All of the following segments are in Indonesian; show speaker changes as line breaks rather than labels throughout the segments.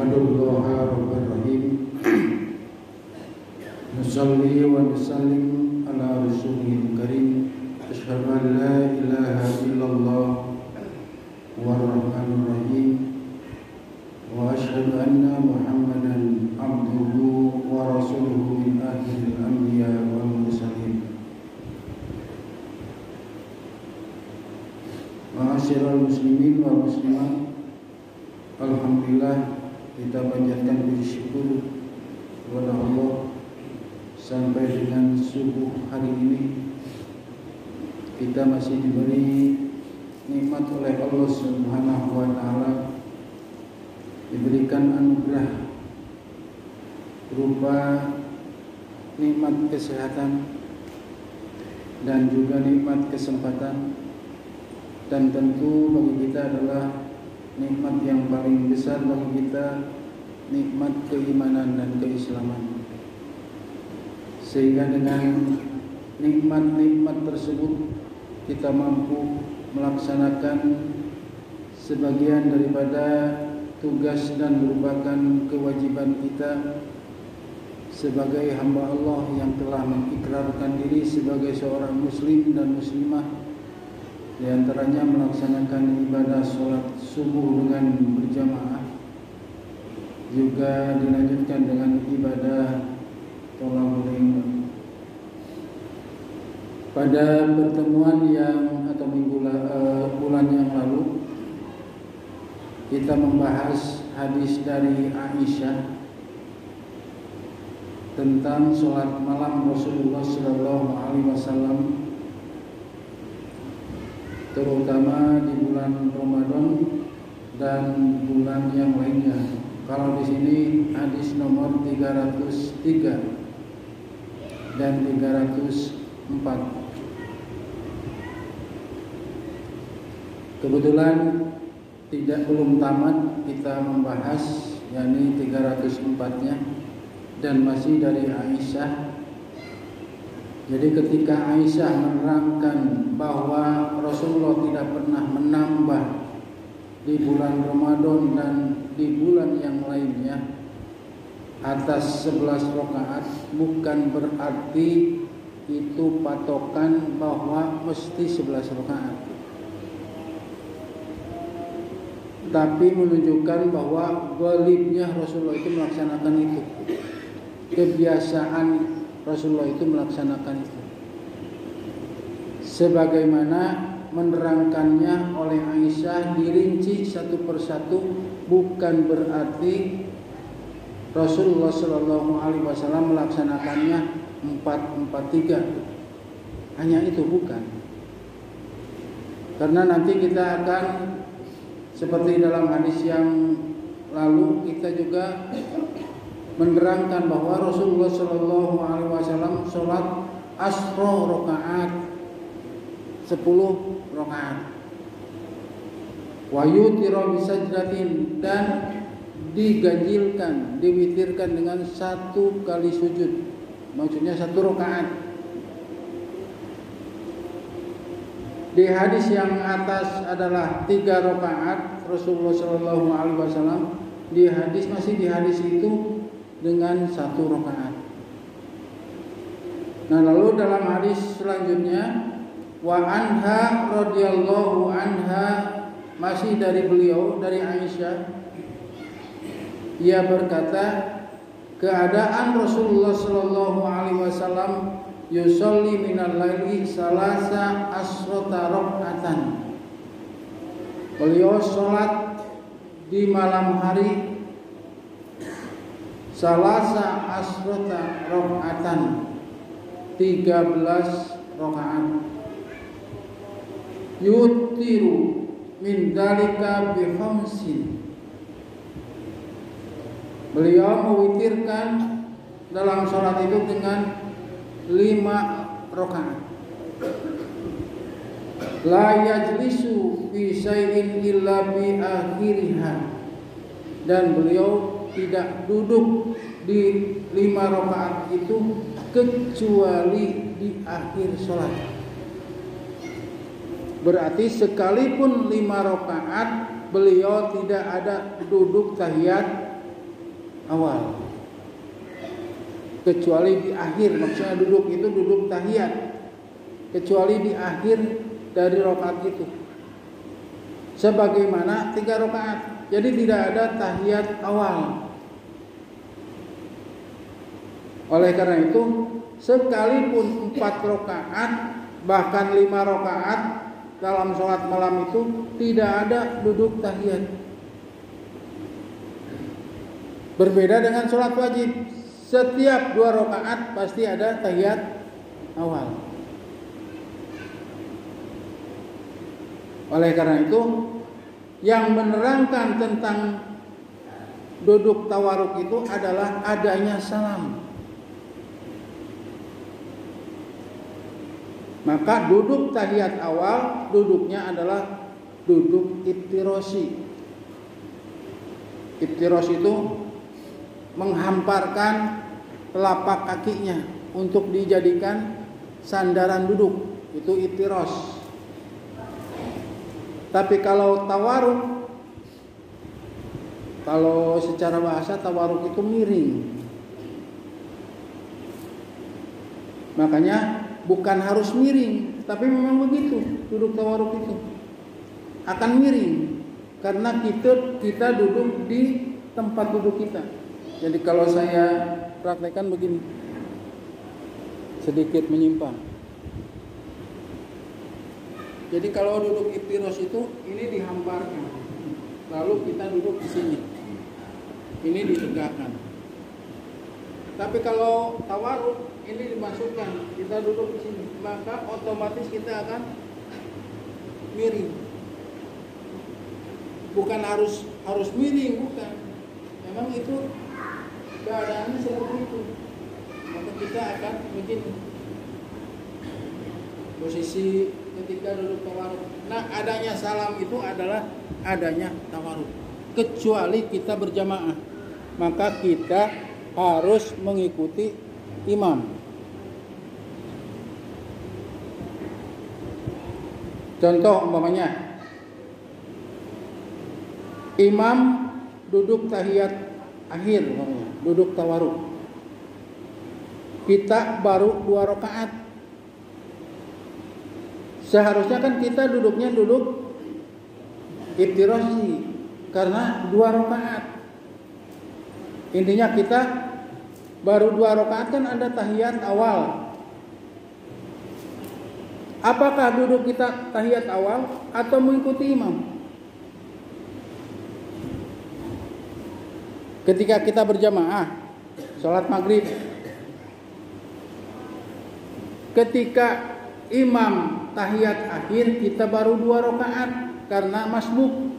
Nahmadullaha Rabbal Rahim. Nusalli wa nusallim ala Rasulil Karim. Asyhadu an la ilaha illallah war-Rahmanur Rahim. Wa asyhadu anna Muhammadan abduhu wa rasuluhu min akhiril anbiya wal mursalin. Ma'asyiral muslimin wal muslimat, alhamdulillah kita panjatkan puji syukur kepada Allah sampai dengan subuh hari ini kita masih diberi nikmat oleh Allah Subhanahu wa taala, diberikan anugerah berupa nikmat kesehatan dan juga nikmat kesempatan, dan tentu bagi kita adalah nikmat yang paling besar bagi kita, nikmat keimanan dan keislaman. Sehingga dengan nikmat-nikmat tersebut kita mampu melaksanakan sebagian daripada tugas dan merupakan kewajiban kita sebagai hamba Allah yang telah mengikrarkan diri sebagai seorang muslim dan muslimah. Di antaranya melaksanakan ibadah sholat subuh dengan berjamaah, juga dilanjutkan dengan ibadah tolong ilmu. Pada pertemuan atau bulan yang lalu kita membahas hadis dari Aisyah tentang sholat malam Rasulullah SAW, terutama di bulan Ramadan dan bulan yang lainnya. Kalau di sini hadis nomor 303 dan 304. Kebetulan belum tamat kita membahas, yakni 304-nya, dan masih dari Aisyah. Jadi ketika Aisyah menerangkan bahwa Rasulullah tidak pernah menambah di bulan Ramadan dan di bulan yang lainnya atas 11 rakaat, bukan berarti itu patokan bahwa mesti 11 rakaat, tapi menunjukkan bahwa ghalibnya Rasulullah itu melaksanakan itu. Kebiasaan Rasulullah itu melaksanakan itu, sebagaimana menerangkannya oleh Aisyah dirinci satu persatu, bukan berarti Rasulullah Shallallahu Alaihi Wasallam melaksanakannya 4-4-3, hanya itu bukan. Karena nanti kita akan seperti dalam hadis yang lalu kita juga menerangkan bahwa Rasulullah Shallallahu Alaihi Wasallam sholat asro rakaat, 10 rakaat, wayutiro bisajdatin, dan diganjilkan, diwitirkan dengan 1 kali sujud, maksudnya 1 rakaat. Di hadis yang atas adalah 3 rakaat Rasulullah Shallallahu Alaihi Wasallam. Di hadis itu dengan 1 rakaat. Nah, lalu dalam hadis selanjutnya, wa anha radhiyallahu anha, masih dari beliau, dari Aisyah, ia berkata, keadaan Rasulullah Shallallahu Alaihi Wasallam yusolli minal laili salasa asrota rakaatan. Beliau sholat di malam hari salasa asrota rakaatan, 13 rakaat. Yutiru min dalika bi khamsin. Beliau mewitirkan dalam sholat itu dengan 5 rakaat. La yajlisu fi syai'in illa bi akhiriha. Dan beliau tidak duduk di 5 rakaat itu kecuali di akhir sholat. Berarti sekalipun 5 rakaat beliau tidak ada duduk tahiyat awal. Kecuali di akhir, maksudnya duduk itu duduk tahiyat. Kecuali di akhir dari rakaat itu. Sebagaimana 3 rakaat. Jadi tidak ada tahiyat awal. Oleh karena itu, sekalipun 4 rakaat bahkan 5 rakaat dalam sholat malam itu tidak ada duduk tahiyat. Berbeda dengan sholat wajib. Setiap 2 rakaat pasti ada tahiyat awal. Oleh karena itu, yang menerangkan tentang duduk tawaruk itu adalah adanya salam. Maka duduk tahiyat awal, duduknya adalah duduk iftirosi. Iftirosi itu menghamparkan telapak kakinya untuk dijadikan sandaran duduk. Itu iftiros. Tapi kalau tawaruk, kalau secara bahasa tawaruk itu miring. Makanya bukan harus miring, tapi memang begitu duduk tawaruk itu akan miring karena kita duduk di tempat duduk kita. Jadi kalau saya praktekkan begini, sedikit menyimpang. Jadi kalau duduk iftiros itu ini dihamparkan, lalu kita duduk di sini, ini ditegakkan. Tapi kalau tawaruk ini dimasukkan, kita duduk di sini, maka otomatis kita akan miring. Bukan harus miring, bukan. Memang itu keadaannya seperti itu. Maka kita akan begini. Posisi ketika duduk tawaruk. Nah, adanya salam itu adalah adanya tawaruk. Kecuali kita berjamaah, maka kita harus mengikuti imam. Contoh umpamanya, imam duduk tahiyat akhir, umpamanya, duduk tawaruk. Kita baru 2 rakaat. Seharusnya kan kita duduknya duduk iftirosi karena 2 rakaat. Intinya kita baru 2 rakaat kan ada tahiyat awal. Apakah duduk kita tahiyat awal atau mengikuti imam? Ketika kita berjamaah sholat maghrib, ketika imam tahiyat akhir kita baru 2 rakaat karena masbuk.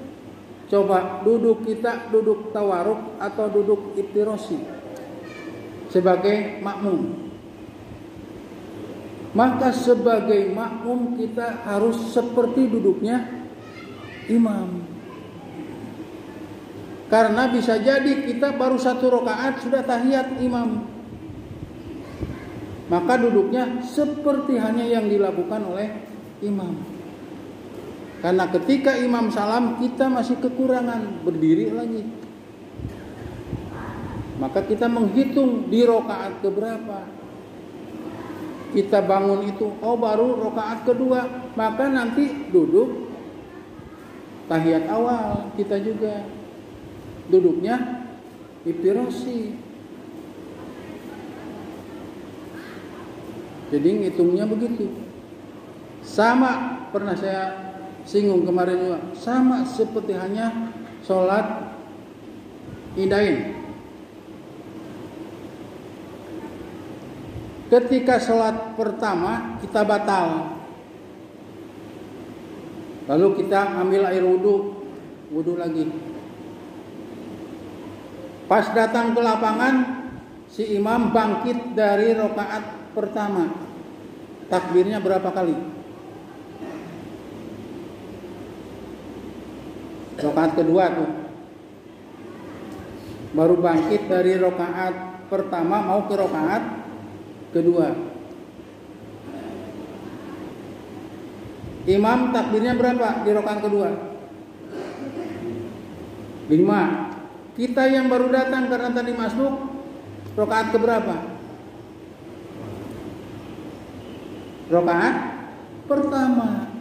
Coba duduk kita duduk tawaruk atau duduk iftirosi sebagai makmum. Maka sebagai makmum kita harus seperti duduknya imam. Karena bisa jadi kita baru 1 rakaat sudah tahiyat imam. Maka duduknya seperti hanya yang dilakukan oleh imam. Karena ketika imam salam kita masih kekurangan berdiri lagi. Maka kita menghitung di rakaat keberapa. Kita bangun itu, baru rakaat kedua. Maka nanti duduk tahiyat awal kita juga. Duduknya iftirosi. Jadi ngitungnya begitu. Sama pernah saya singgung kemarin juga. Sama seperti hanya sholat idain. Ketika sholat pertama kita batal. Lalu kita ambil air wudhu lagi. Pas datang ke lapangan, si imam bangkit dari rakaat pertama. Takbirnya berapa kali? Rakaat kedua tuh. Baru bangkit dari rakaat pertama mau ke rakaat kedua. Imam takbirnya berapa di rakaat kedua? 5. Kita yang baru datang karena tadi masuk rakaat keberapa? Rakaat pertama.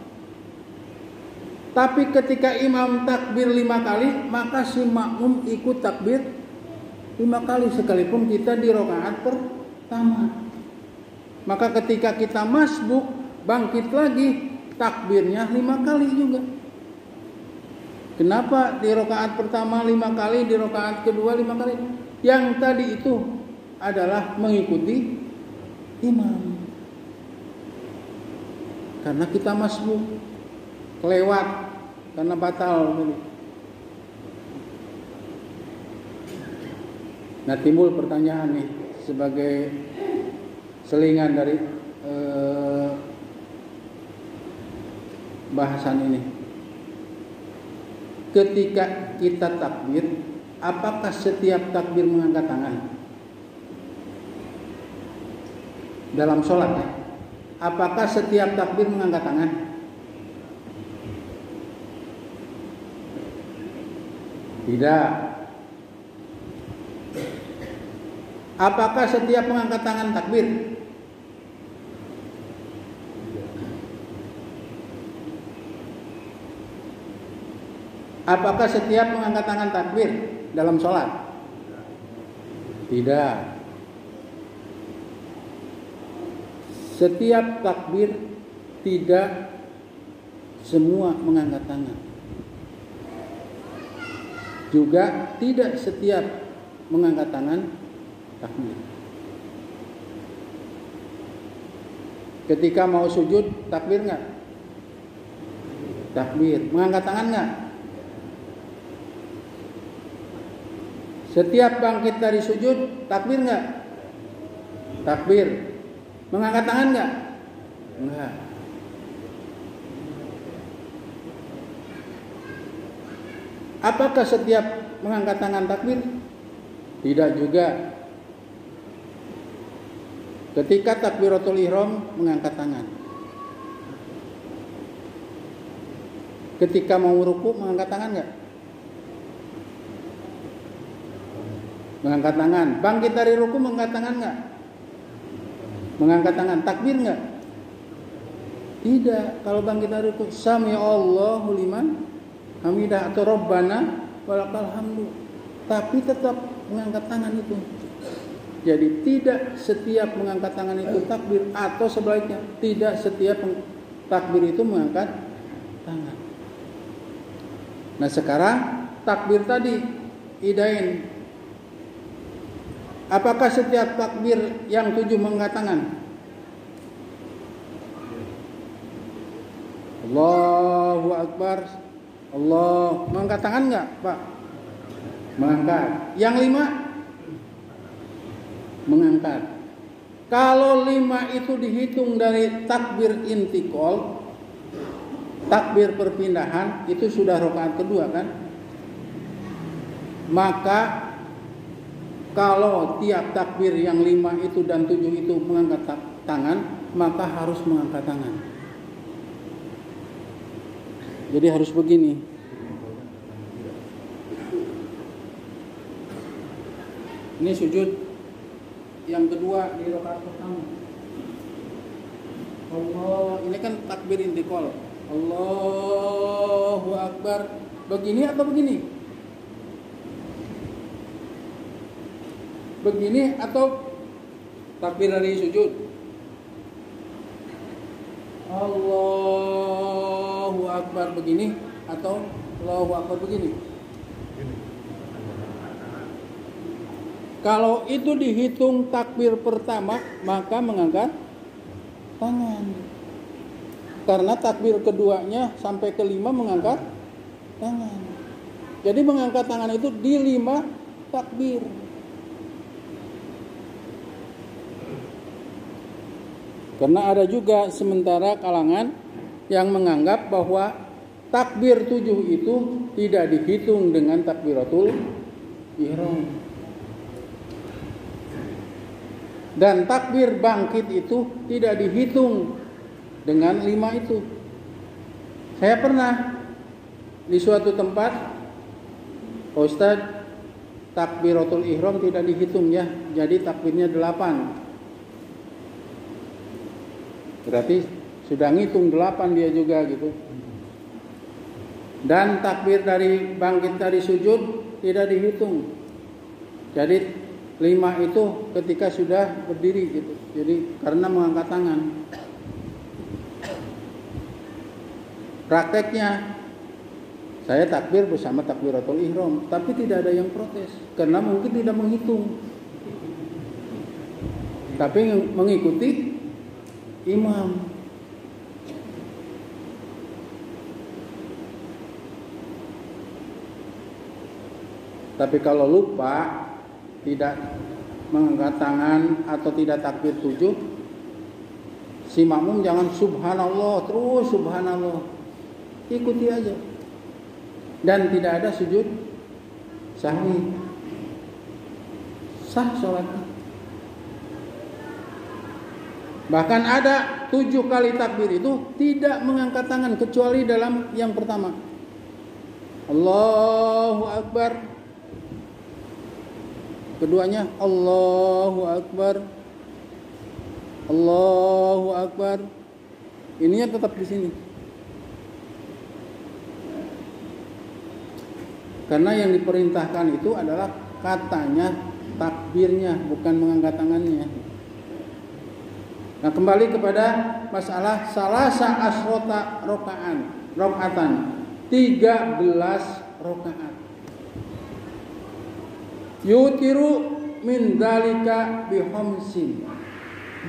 Tapi ketika imam takbir 5 kali, maka si makmum ikut takbir 5 kali sekalipun kita di rakaat pertama. Maka ketika kita masbuk bangkit lagi, takbirnya 5 kali juga. Kenapa di rakaat pertama 5 kali, di rakaat kedua 5 kali? Yang tadi itu adalah mengikuti imam. Karena kita masbuk, kelewat, karena batal. Nah, timbul pertanyaan nih sebagai selingan dari bahasan ini. Ketika kita takbir, apakah setiap takbir mengangkat tangan? Dalam sholat ya? Apakah setiap takbir mengangkat tangan? Tidak. Apakah setiap mengangkat tangan takbir? Apakah setiap mengangkat tangan takbir dalam sholat? Tidak. Setiap takbir tidak semua mengangkat tangan. Juga tidak setiap mengangkat tangan takbir. Ketika mau sujud takbir nggak? Takbir. Mengangkat tangan nggak? Setiap bangkit dari sujud takbir nggak? Takbir. Mengangkat tangan nggak? Enggak. Apakah setiap mengangkat tangan takbir? Tidak juga. Ketika takbiratul ihram mengangkat tangan. Ketika mau ruku mengangkat tangan nggak? Mengangkat tangan. Bangkit dari ruku mengangkat tangan nggak? Mengangkat tangan. Takbir nggak? Tidak. Kalau bangkit dari ruku, sami Allahu liman hamidah atau Rabbana walakal hamdu. Tapi tetap mengangkat tangan itu. Jadi tidak setiap mengangkat tangan itu takbir, atau sebaliknya tidak setiap takbir itu mengangkat tangan. Nah sekarang takbir tadi idain. Apakah setiap takbir yang 7 mengangkat tangan? Allahu Akbar. Allah. Mengangkat tangan enggak, Pak? Mengangkat. Yang 5? Mengangkat. Kalau 5 itu dihitung dari takbir intikal, takbir perpindahan, itu sudah rakaat kedua kan? Maka kalau tiap takbir yang 5 itu dan 7 itu mengangkat tangan, maka harus mengangkat tangan. Jadi harus begini. Ini sujud yang kedua di rakaat pertama. Allah, ini kan takbir intikal. Allahu Akbar. Begini atau begini? Begini atau takbir dari sujud? Allahu Akbar begini atau Allahu Akbar begini? Kalau itu dihitung takbir pertama, maka mengangkat tangan. Karena takbir keduanya sampai kelima mengangkat tangan. Jadi mengangkat tangan itu di 5 takbir. Karena ada juga sementara kalangan yang menganggap bahwa takbir 7 itu tidak dihitung dengan takbiratul ihram. Dan takbir bangkit itu tidak dihitung dengan 5 itu. Saya pernah di suatu tempat, Ustaz, takbiratul ihram tidak dihitung ya. Jadi takbirnya 8. Berarti sudah ngitung 8 dia juga gitu. Dan takbir dari bangkit dari sujud tidak dihitung. Jadi 5 itu ketika sudah berdiri gitu. Jadi karena mengangkat tangan. Prakteknya saya takbir bersama takbiratul ihram, tapi tidak ada yang protes karena mungkin tidak menghitung. Tapi mengikuti imam. Tapi kalau lupa, tidak mengangkat tangan atau tidak takbir 7, si makmum jangan subhanallah terus subhanallah, ikuti aja. Dan tidak ada sujud sahwi, sah sholatnya. Bahkan ada 7 kali takbir itu tidak mengangkat tangan kecuali dalam yang pertama. Allahu Akbar. Keduanya Allahu Akbar. Allahu Akbar. Ininya tetap di sini. Karena yang diperintahkan itu adalah katanya takbirnya, bukan mengangkat tangannya. Nah, kembali kepada masalah salasa asrota rakaatan, 13 rakaat. Yutiru min dzalika bihamsin.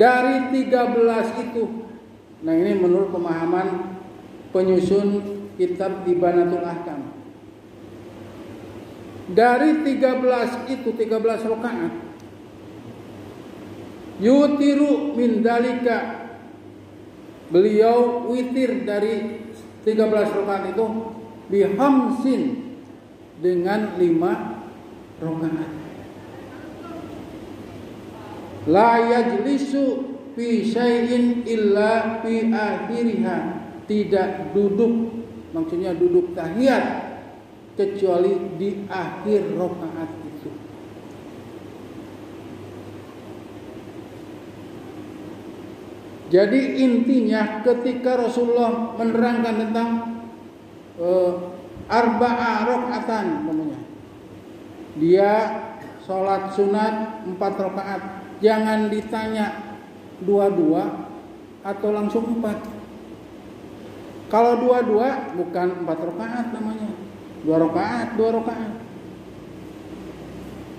Dari 13 itu. Nah, ini menurut pemahaman penyusun kitab Ibanatul Ahkam. Dari 13 itu 13 rakaat. Yutiru min dzalika. Beliau witir dari 13 rakaat itu bihamsin dengan 5 rakaat. La yajlisu fi syai'in illa fi akhiriha. Tidak duduk, maksudnya duduk tahiyat, kecuali di akhir rakaat itu. Jadi intinya ketika Rasulullah menerangkan tentang arba'a rakaatan namanya. Dia sholat sunat 4 rakaat. Jangan ditanya 2 atau langsung 4. Kalau 2 bukan 4 rakaat namanya. 2 rakaat.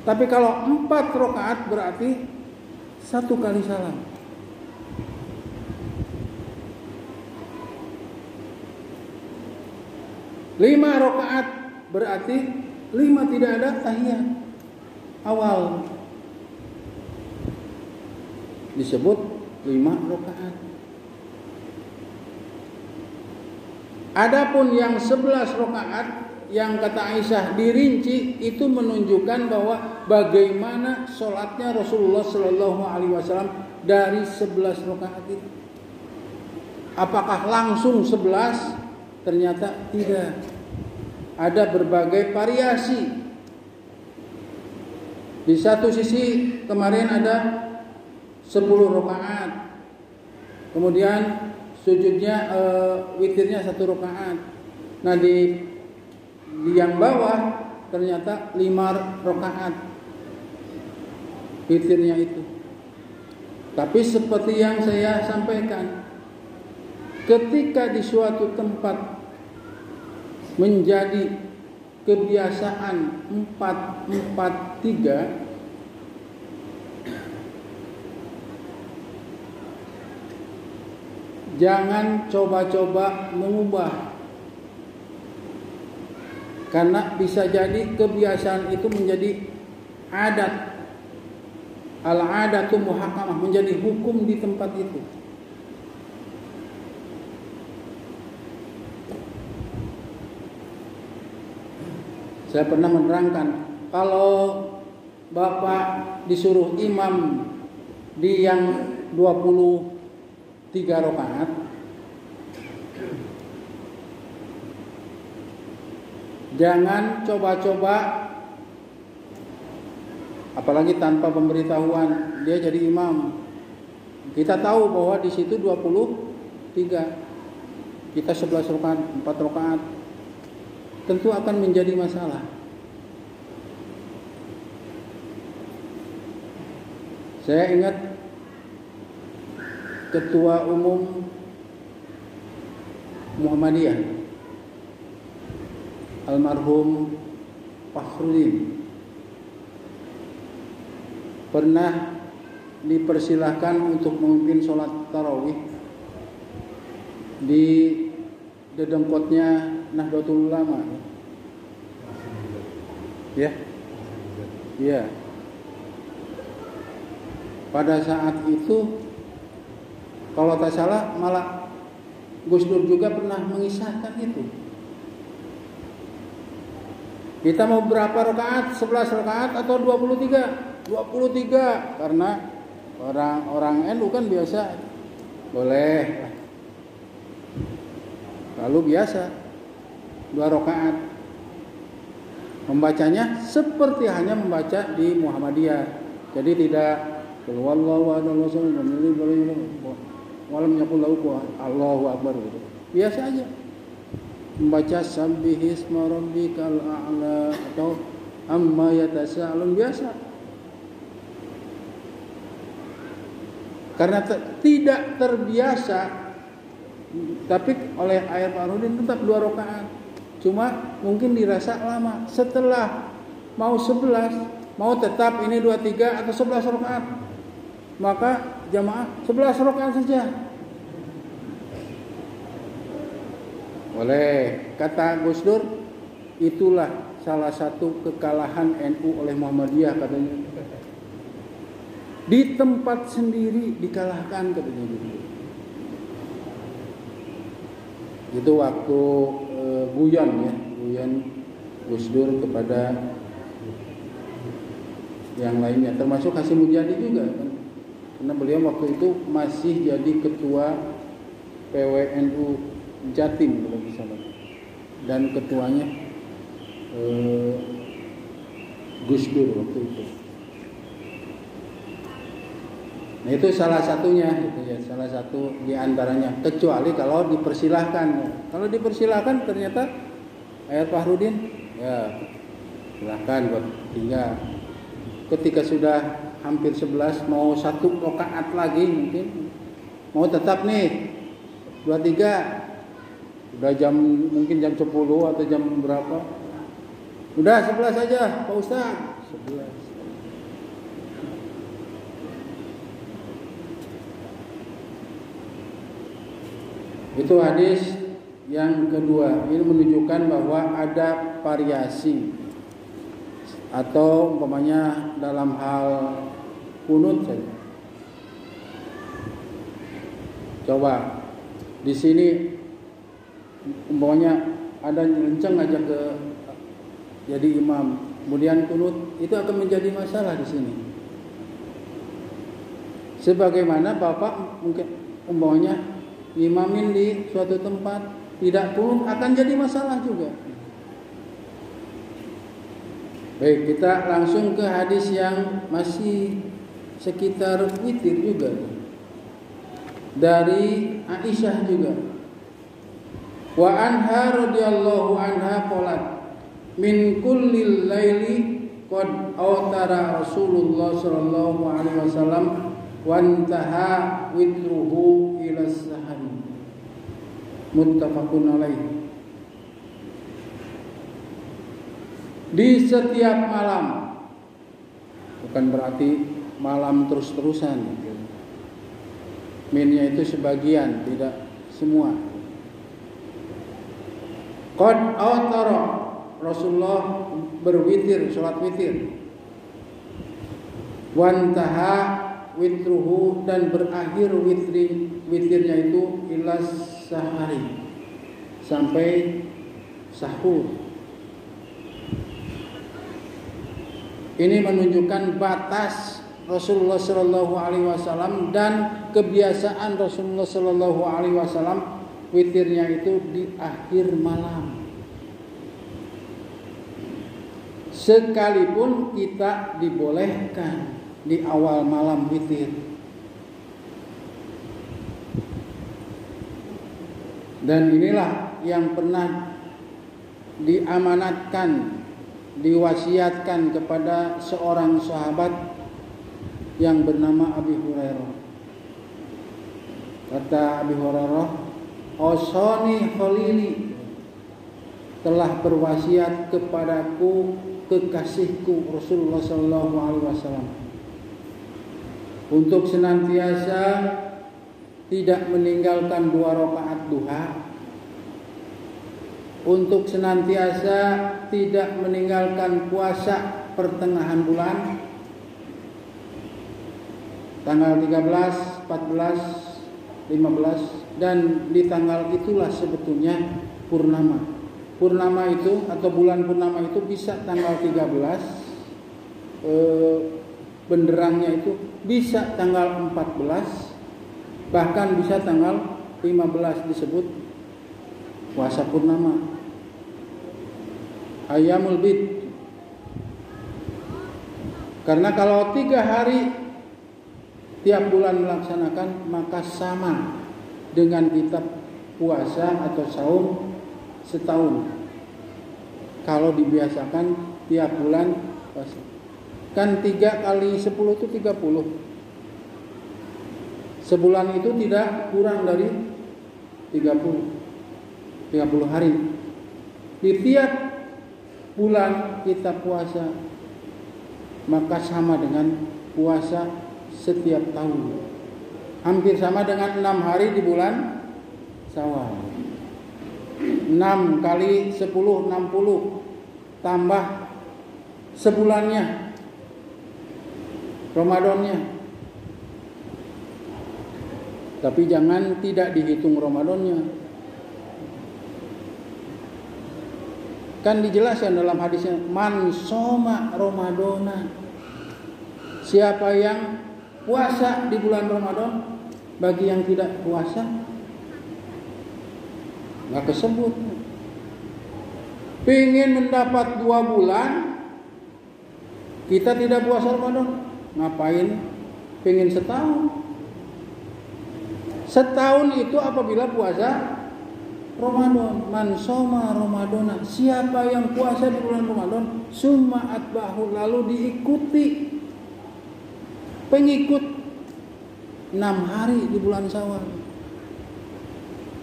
Tapi kalau 4 rakaat berarti 1 kali salam. Lima rakaat berarti 5 tidak ada tahiyat awal. Disebut 5 rakaat. Adapun yang 11 rakaat yang kata Aisyah dirinci itu menunjukkan bahwa bagaimana sholatnya Rasulullah Shallallahu Alaihi Wasallam dari 11 rakaat itu. Apakah langsung 11? Ternyata tidak. Ada berbagai variasi. Di satu sisi kemarin ada 10 rakaat. Kemudian sujudnya witirnya 1 rakaat. Nah di yang bawah ternyata 5 rakaat witirnya itu. Tapi seperti yang saya sampaikan, ketika di suatu tempat menjadi kebiasaan 4-4-3, jangan coba-coba mengubah. Karena bisa jadi kebiasaan itu menjadi adat. Al-adatu muhakamah, menjadi hukum di tempat itu. Saya pernah menerangkan, kalau Bapak disuruh imam di yang 23 rakaat, jangan coba-coba apalagi tanpa pemberitahuan dia jadi imam. Kita tahu bahwa di situ 23, kita 11 rakaat, 4 rakaat, tentu akan menjadi masalah. Saya ingat Ketua Umum Muhammadiyah, almarhum Fakhrudin, pernah dipersilahkan untuk memimpin sholat tarawih di dedengkotnya Nahdlatul Ulama. Ya. Iya. Pada saat itu kalau tak salah malah Gus Dur juga pernah mengisahkan itu. Kita mau berapa rakaat? 11 rakaat atau 23? 23 karena orang NU kan biasa boleh. Lalu biasa 2 rakaat. Membacanya seperti hanya membaca di Muhammadiyah. Jadi tidak wallahu Allahu akbar gitu. Biasa aja. Membaca sabbihisma rabbikal a'la atau amma yatasaalun biasa. Karena tidak terbiasa, tapi oleh Ayat Farudin tetap 2 rakaat. Cuma mungkin dirasa lama. Setelah mau 11, mau tetap ini 23 atau 11 rakaat, maka jamaah 11 rakaat saja. Oleh kata Gus Dur, itulah salah satu kekalahan NU oleh Muhammadiyah katanya. Di tempat sendiri dikalahkan katanya gitu. Itu waktu guyon Gus Dur kepada yang lainnya, termasuk Hasyim Mujadi juga kan. Karena beliau waktu itu masih jadi ketua PWNU Jatim kalau bisa, dan ketuanya Gus Dur waktu itu. Nah itu salah satunya, gitu ya, salah satu di antaranya. Kecuali kalau dipersilahkan. Kalau dipersilahkan ternyata Ayat Fakhrudin, ya silahkan buat tinggal. Ketika sudah hampir 11, mau 1 rakaat lagi mungkin, mau tetap nih 23, udah mungkin jam 10 atau jam berapa, udah 11 saja Pak Ustaz, 11. Itu hadis yang kedua. Ini menunjukkan bahwa ada variasi, atau umpamanya dalam hal kunut saja. Coba di sini umpamanya ada lenceng aja ke jadi imam, kemudian kunut, itu akan menjadi masalah di sini. Sebagaimana Bapak mungkin umpamanya imamin di suatu tempat tidak kunut, akan jadi masalah juga. Baik, kita langsung ke hadis yang masih sekitar witir juga, dari Aisyah juga. Wa anha radhiyallahu anha qalat min kullil laili qad awtara Rasulullah sallallahu alaihi wasallam wa intaha witruhu ila sahari. Muttafaqun alaih. Di setiap malam, bukan berarti malam terus-terusan. Minnya itu sebagian, tidak semua. Qad awtara, Rasulullah berwitir, salat witir. Wantaha witruhu, dan berakhir witirnya itu ilas sahari, sampai sahur. Ini menunjukkan batas Rasulullah Shallallahu Alaihi Wasallam dan kebiasaan Rasulullah Shallallahu Alaihi Wasallam, witirnya itu di akhir malam. sekalipun kita dibolehkan di awal malam witir. Dan inilah yang pernah diamanatkan, diwasiatkan kepada seorang sahabat yang bernama Abi Hurairah. Kata Abi Hurairah, "Osoni khalili, telah berwasiat kepadaku kekasihku Rasulullah sallallahu alaihi wasallam untuk senantiasa tidak meninggalkan 2 rakaat duha, untuk senantiasa tidak meninggalkan puasa pertengahan bulan, tanggal 13, 14, 15, dan di tanggal itulah sebetulnya purnama. Purnama itu atau bulan purnama itu bisa tanggal 13, benderangnya itu bisa tanggal 14, bahkan bisa tanggal 15 disebut puasa purnama, Ayyamul Bid. Karena kalau 3 hari tiap bulan melaksanakan, maka sama dengan kita puasa atau saum setahun. Kalau dibiasakan tiap bulan puasa, kan 3 kali 10 itu 30. Sebulan itu tidak kurang dari 30 hari. Di tiap bulan kita puasa, maka sama dengan puasa setiap tahun. Hampir sama dengan 6 hari di bulan Syawal. 6 kali 10, 60. Tambah sebulannya, Ramadannya. Tapi jangan tidak dihitung Ramadannya. Kan dijelaskan dalam hadisnya, man soma Ramadana. Siapa yang puasa di bulan Ramadan, bagi yang tidak puasa nggak kesebut. Pengen mendapat 2 bulan, kita tidak puasa Ramadan, ngapain pengen setahun? Setahun itu apabila puasa Ramadan. Man soma Ramadana, siapa yang puasa di bulan Ramadan, summa atbahu, lalu diikuti pengikut 6 hari di bulan Syawal.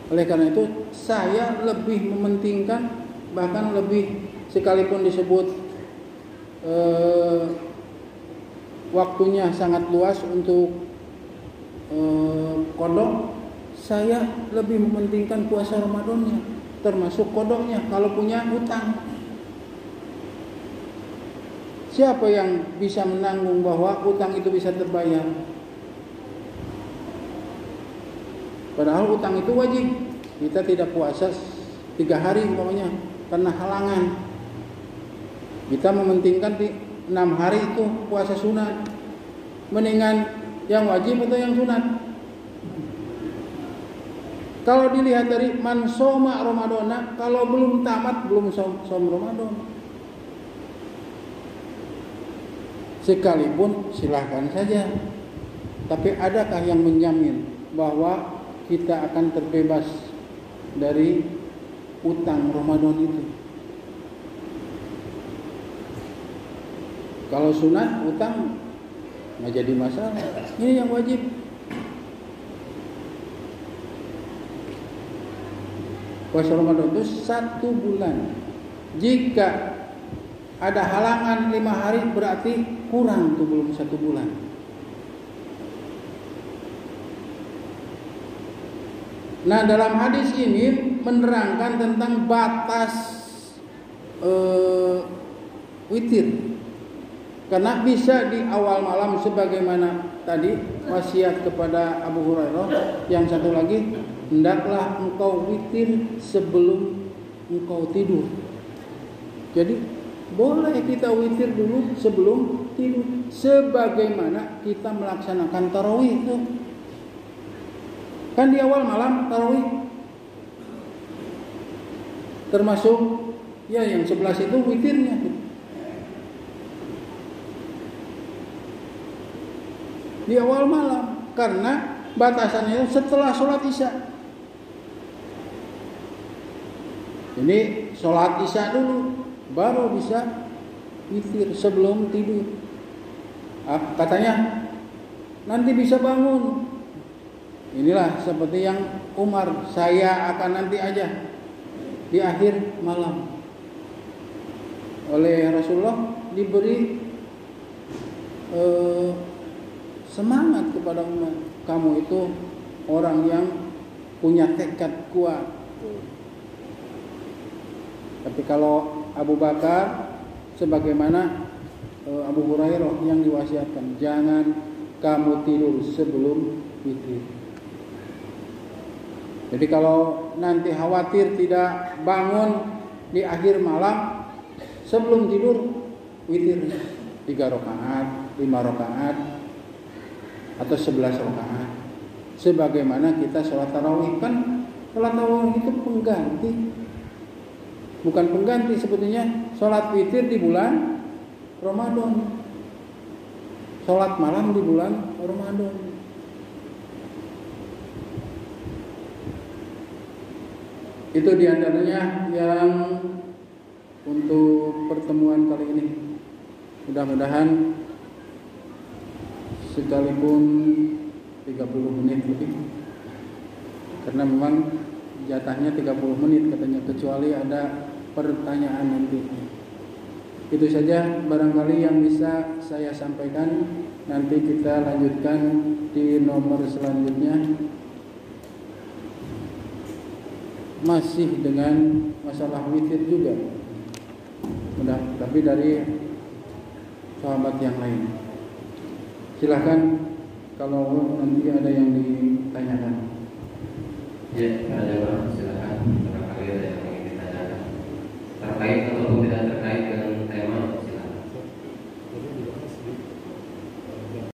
Oleh karena itu saya lebih mementingkan, bahkan lebih, sekalipun disebut waktunya sangat luas untuk kodok, saya lebih mementingkan puasa Ramadannya, termasuk kodoknya kalau punya hutang. Siapa yang bisa menanggung bahwa hutang itu bisa terbayar? Padahal hutang itu wajib. Kita tidak puasa 3 hari umpamanya karena halangan. Kita mementingkan di 6 hari itu puasa sunat. Mendingan yang wajib atau yang sunat? Kalau dilihat dari man soma Ramadana, kalau belum tamat, belum som Ramadan. Sekalipun silahkan saja. Tapi adakah yang menjamin bahwa kita akan terbebas dari utang Ramadan itu? Kalau sunat, utang nggak jadi masalah. Ini yang wajib. Puasa Ramadan itu 1 bulan. Jika ada halangan 5 hari, berarti kurang tuh belum 1 bulan. Nah, dalam hadis ini menerangkan tentang batas witir. Karena bisa di awal malam sebagaimana tadi wasiat kepada Abu Hurairah. Yang satu lagi, hendaklah engkau witir sebelum engkau tidur. Jadi boleh kita witir dulu sebelum tidur, sebagaimana kita melaksanakan tarawih itu. Kan di awal malam tarawih, termasuk ya yang 11 itu witirnya. di awal malam, karena batasannya setelah sholat isya. Ini sholat isya dulu, baru bisa witir sebelum tidur. Katanya nanti bisa bangun. Inilah seperti yang Umar, saya akan nanti aja di akhir malam. Oleh Rasulullah diberi semangat kepada Umar. Kamu itu orang yang punya tekad kuat. Tapi kalau Abu Bakar, sebagaimana Abu Hurairah yang diwasiatkan, jangan kamu tidur sebelum witir. Jadi kalau nanti khawatir tidak bangun di akhir malam, sebelum tidur witir 3 rakaat, 5 rakaat, atau 11 rakaat. Sebagaimana kita sholat tarawih, kan sholat tarawih itu pengganti, bukan pengganti sebetulnya sholat witir di bulan Ramadan, sholat malam di bulan Ramadan. Itu diantaranya yang untuk pertemuan kali ini. Mudah-mudahan sekalipun 30 menit lebih, karena memang jatahnya 30 menit katanya, kecuali ada pertanyaan nanti. Itu saja barangkali yang bisa saya sampaikan. Nanti kita lanjutkan di nomor selanjutnya, masih dengan masalah witir juga, tapi dari sahabat yang lain. Silahkan kalau nanti ada yang ditanyakan.
Ya, ada, silahkan. Barangkali ada yang ingin ditanyakan terkait ataupun tidak